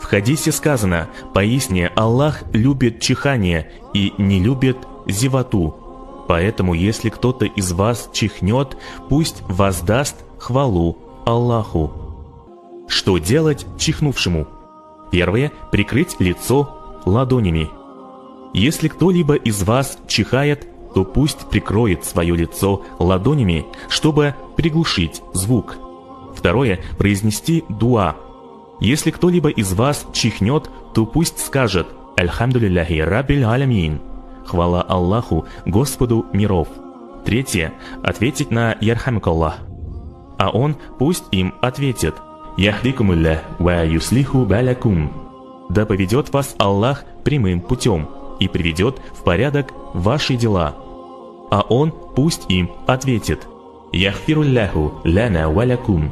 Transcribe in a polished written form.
хадисе сказано: «Поистине Аллах любит чихание и не любит зевоту». Поэтому, если кто-то из вас чихнет, пусть воздаст хвалу Аллаху. Что делать чихнувшему? Первое – прикрыть лицо ладонями. Если кто-либо из вас чихает, то пусть прикроет свое лицо ладонями, чтобы приглушить звук. Второе – произнести дуа. Если кто-либо из вас чихнет, то пусть скажет «Альхамдулиллахи раббиль алямин» – хвала Аллаху, Господу миров. Третье – ответить на «Ярхамикаллах». А он пусть им ответит «Яхдикумуллах ва юслиху балякум» – да поведет вас Аллах прямым путем и приведет в порядок ваши дела. А он пусть им ответит «Яхфирулляху лана валякум»